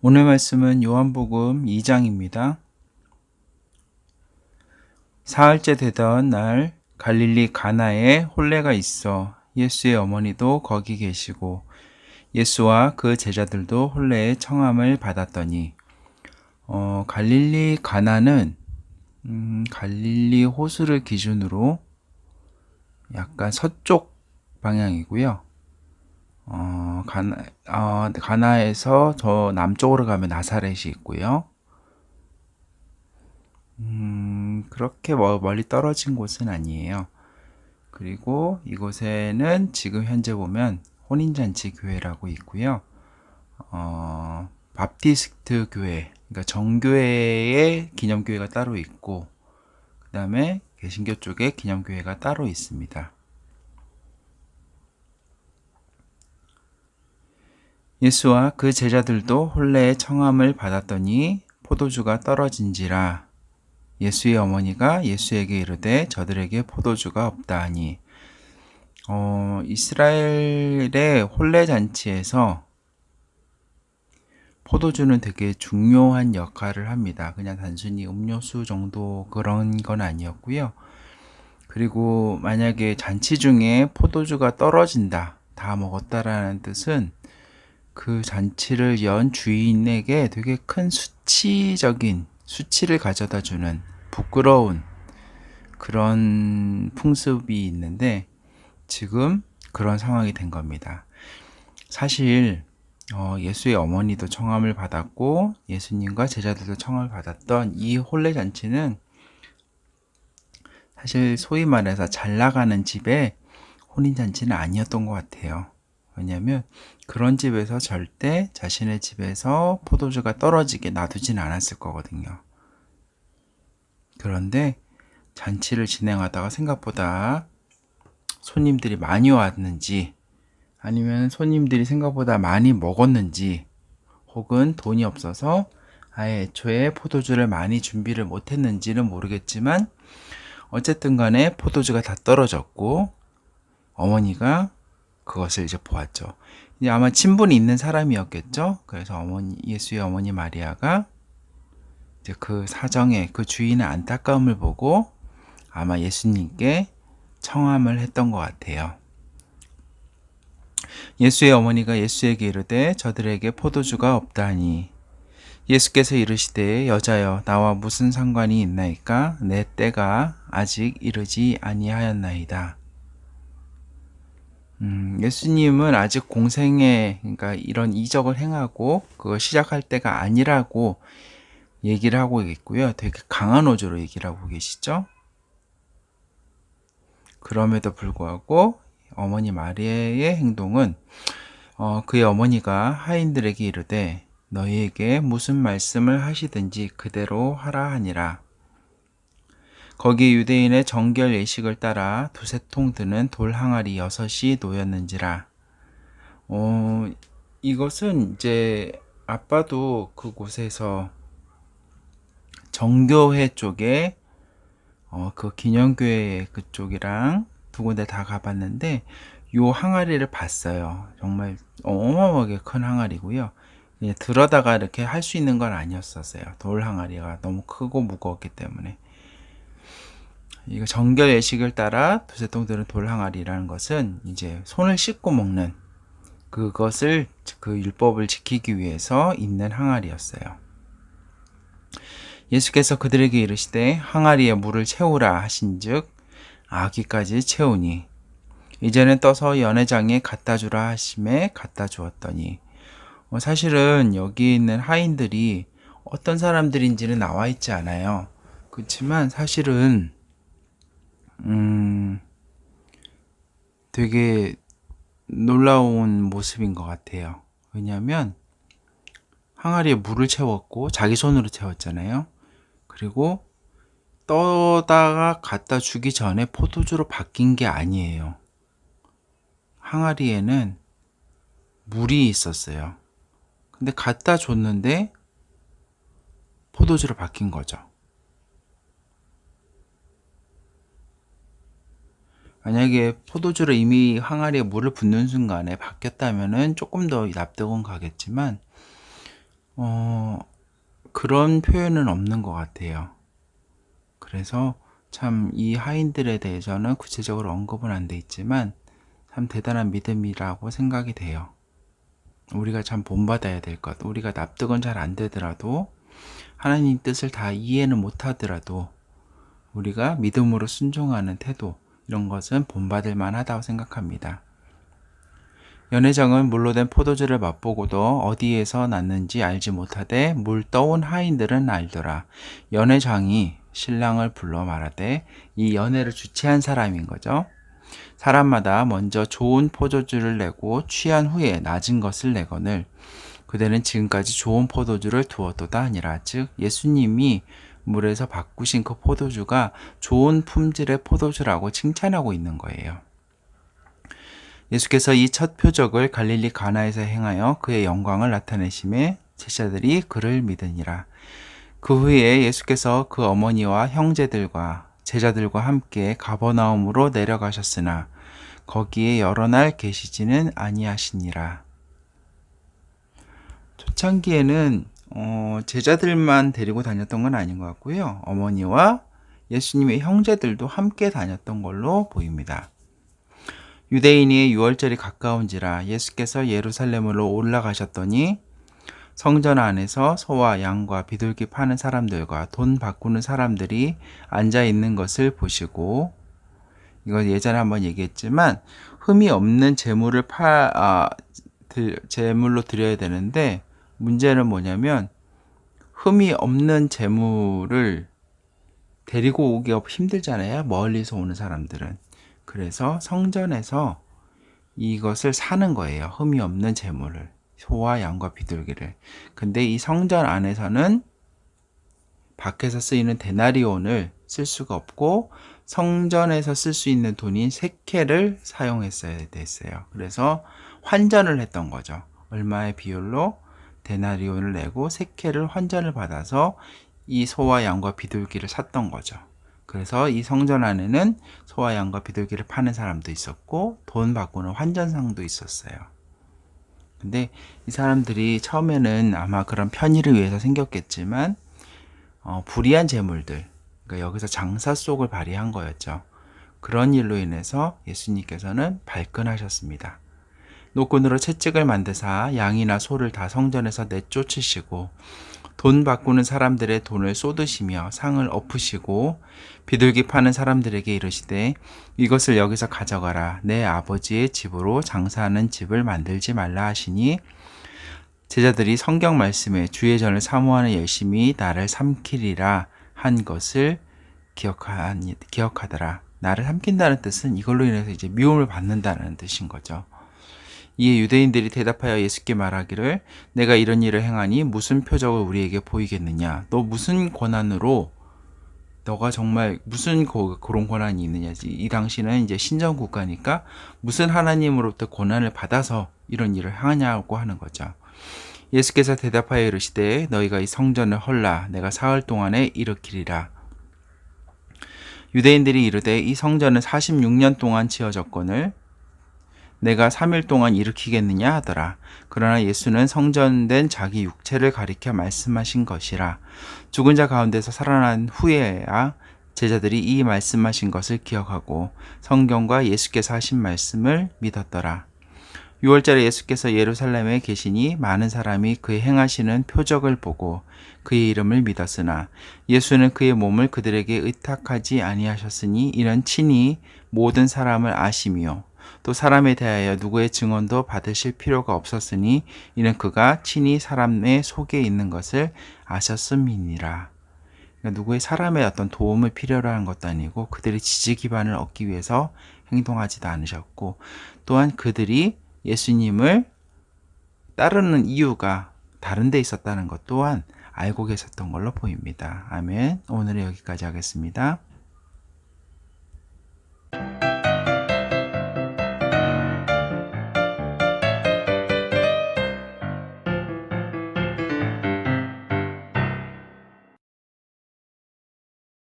오늘 말씀은 요한복음 2장입니다. 사흘째 되던 날 갈릴리 가나에 혼례가 있어 예수의 어머니도 거기 계시고 예수와 그 제자들도 혼례의 청함을 받았더니 갈릴리 가나는 갈릴리 호수를 기준으로 약간 서쪽 방향이고요. 가나에서 저 남쪽으로 가면 나사렛이 있고요. 그렇게 멀리 떨어진 곳은 아니에요. 그리고 이곳에는 지금 현재 보면 혼인잔치 교회라고 있고요. 바프티스트 교회, 그러니까 정교회의 기념교회가 따로 있고, 그 다음에 개신교 쪽에 기념교회가 따로 있습니다. 예수와 그 제자들도 혼례의 청함을 받았더니 포도주가 떨어진지라 예수의 어머니가 예수에게 이르되 저들에게 포도주가 없다 하니 이스라엘의 혼례 잔치에서 포도주는 되게 중요한 역할을 합니다. 그냥 단순히 음료수 정도 그런 건 아니었고요. 그리고 만약에 잔치 중에 포도주가 떨어진다, 다 먹었다라는 뜻은 그 잔치를 연 주인에게 되게 큰 수치를 가져다 주는 부끄러운 그런 풍습이 있는데 지금 그런 상황이 된 겁니다. 사실 예수의 어머니도 청함을 받았고 예수님과 제자들도 청함을 받았던 이 혼례 잔치는 사실 소위 말해서 잘 나가는 집의 혼인 잔치는 아니었던 것 같아요. 왜냐하면 그런 집에서 절대 자신의 집에서 포도주가 떨어지게 놔두진 않았을 거거든요. 그런데 잔치를 진행하다가 생각보다 손님들이 많이 왔는지 아니면 손님들이 생각보다 많이 먹었는지 혹은 돈이 없어서 아예 애초에 포도주를 많이 준비를 못했는지는 모르겠지만 어쨌든 간에 포도주가 다 떨어졌고 어머니가 그것을 이제 보았죠. 이제 아마 친분이 있는 사람이었겠죠. 그래서 예수의 어머니 마리아가 이제 그 사정에 그 주인의 안타까움을 보고 아마 예수님께 청함을 했던 것 같아요. 예수의 어머니가 예수에게 이르되 저들에게 포도주가 없다니 예수께서 이르시되 여자여 나와 무슨 상관이 있나이까 내 때가 아직 이르지 아니하였나이다. 예수님은 아직 공생에 그러니까 이런 이적을 행하고 그걸 시작할 때가 아니라고 얘기를 하고 있고요. 되게 강한 어조로 얘기를 하고 계시죠. 그럼에도 불구하고 어머니 마리아의 행동은 그의 어머니가 하인들에게 이르되 너희에게 무슨 말씀을 하시든지 그대로 하라 하니라. 거기 유대인의 정결 예식을 따라 두세 통 드는 돌 항아리 6이 놓였는지라. 이것은 이제 아빠도 그곳에서 정교회 쪽에 그 기념교회 그쪽이랑 두 군데 다 가봤는데 요 항아리를 봤어요. 정말 어마어마하게 큰 항아리고요. 들어다가 이렇게 할 수 있는 건 아니었었어요. 돌 항아리가 너무 크고 무거웠기 때문에. 이거 정결 예식을 따라 두세 통 드는 돌 항아리라는 것은 이제 손을 씻고 먹는 그것을 그 율법을 지키기 위해서 있는 항아리였어요. 예수께서 그들에게 이르시되 항아리에 물을 채우라 하신즉 아기까지 채우니 이제는 떠서 연회장에 갖다 주라 하심에 갖다 주었더니 사실은 여기 있는 하인들이 어떤 사람들인지는 나와 있지 않아요. 그렇지만 사실은 되게 놀라운 모습인 것 같아요. 왜냐하면 항아리에 물을 채웠고 자기 손으로 채웠잖아요. 그리고 떠다가 갖다 주기 전에 포도주로 바뀐 게 아니에요. 항아리에는 물이 있었어요. 근데 갖다 줬는데 포도주로 바뀐 거죠. 만약에 포도주를 이미 항아리에 물을 붓는 순간에 바뀌었다면은 조금 더 납득은 가겠지만 어, 그런 표현은 없는 것 같아요. 그래서 참 이 하인들에 대해서는 구체적으로 언급은 안 돼 있지만 참 대단한 믿음이라고 생각이 돼요. 우리가 참 본받아야 될 것, 우리가 납득은 잘 안 되더라도 하나님 뜻을 다 이해는 못 하더라도 우리가 믿음으로 순종하는 태도, 이런 것은 본받을 만하다고 생각합니다. 연회장은 물로 된 포도주를 맛보고도 어디에서 났는지 알지 못하되 물 떠온 하인들은 알더라. 연회장이 신랑을 불러 말하되, 이 연회를 주최한 사람인 거죠. 사람마다 먼저 좋은 포도주를 내고 취한 후에 낮은 것을 내거늘 그대는 지금까지 좋은 포도주를 두었도다 하니라. 즉 예수님이 물에서 바꾸신 그 포도주가 좋은 품질의 포도주라고 칭찬하고 있는 거예요. 예수께서 이 첫 표적을 갈릴리 가나에서 행하여 그의 영광을 나타내심에 제자들이 그를 믿으니라. 그 후에 예수께서 그 어머니와 형제들과 제자들과 함께 가버나움으로 내려가셨으나 거기에 여러 날 계시지는 아니하시니라. 초창기에는 제자들만 데리고 다녔던 건 아닌 것 같고요. 어머니와 예수님의 형제들도 함께 다녔던 걸로 보입니다. 유대인의 유월절이 가까운지라 예수께서 예루살렘으로 올라가셨더니 성전 안에서 소와 양과 비둘기 파는 사람들과 돈 바꾸는 사람들이 앉아 있는 것을 보시고, 이거 예전에 한번 얘기했지만 흠이 없는 제물로 드려야 되는데 문제는 뭐냐면 흠이 없는 제물을 데리고 오기 힘들잖아요. 멀리서 오는 사람들은. 그래서 성전에서 이것을 사는 거예요. 흠이 없는 제물을. 소와 양과 비둘기를. 근데 이 성전 안에서는 밖에서 쓰이는 데나리온을 쓸 수가 없고 성전에서 쓸 수 있는 돈인 세켈을 사용했어야 됐어요. 그래서 환전을 했던 거죠. 얼마의 비율로 데나리온을 내고 세켈을 환전을 받아서 이 소와 양과 비둘기를 샀던 거죠. 그래서 이 성전 안에는 소와 양과 비둘기를 파는 사람도 있었고 돈 바꾸는 환전상도 있었어요. 근데 이 사람들이 처음에는 아마 그런 편의를 위해서 생겼겠지만 불의한 재물들, 그러니까 여기서 장사 속을 발휘한 거였죠. 그런 일로 인해서 예수님께서는 발끈하셨습니다. 노끈으로 채찍을 만드사 양이나 소를 다 성전에서 내쫓으시고 돈 바꾸는 사람들의 돈을 쏟으시며 상을 엎으시고 비둘기 파는 사람들에게 이르시되 이것을 여기서 가져가라. 내 아버지의 집으로 장사하는 집을 만들지 말라 하시니 제자들이 성경 말씀에 주의 전을 사모하는 열심히 나를 삼키리라 한 것을 기억하더라. 나를 삼킨다는 뜻은 이걸로 인해서 이제 미움을 받는다는 뜻인 거죠. 이에 유대인들이 대답하여 예수께 말하기를 내가 이런 일을 행하니 무슨 표적을 우리에게 보이겠느냐? 너 무슨 권한으로 너가 정말 무슨 그런 권한이 있느냐? 이 당시는 이제 신정 국가니까 무슨 하나님으로부터 권한을 받아서 이런 일을 하냐고 하는 거죠. 예수께서 대답하여 이르시되 너희가 이 성전을 헐라 내가 사흘 동안에 일으키리라. 유대인들이 이르되 이 성전은 46년 동안 지어졌거늘 내가 3일 동안 일으키겠느냐 하더라. 그러나 예수는 성전된 자기 육체를 가리켜 말씀하신 것이라. 죽은 자 가운데서 살아난 후에야 제자들이 이 말씀하신 것을 기억하고 성경과 예수께서 하신 말씀을 믿었더라. 6월절에 예수께서 예루살렘에 계시니 많은 사람이 그의 행하시는 표적을 보고 그의 이름을 믿었으나 예수는 그의 몸을 그들에게 의탁하지 아니하셨으니 이는 친히 모든 사람을 아심이요 또 사람에 대하여 누구의 증언도 받으실 필요가 없었으니 이는 그가 친히 사람의 속에 있는 것을 아셨음이니라. 그러니까 누구의 사람의 어떤 도움을 필요로 한 것도 아니고 그들의 지지 기반을 얻기 위해서 행동하지도 않으셨고 또한 그들이 예수님을 따르는 이유가 다른 데 있었다는 것 또한 알고 계셨던 걸로 보입니다. 아멘. 오늘은 여기까지 하겠습니다.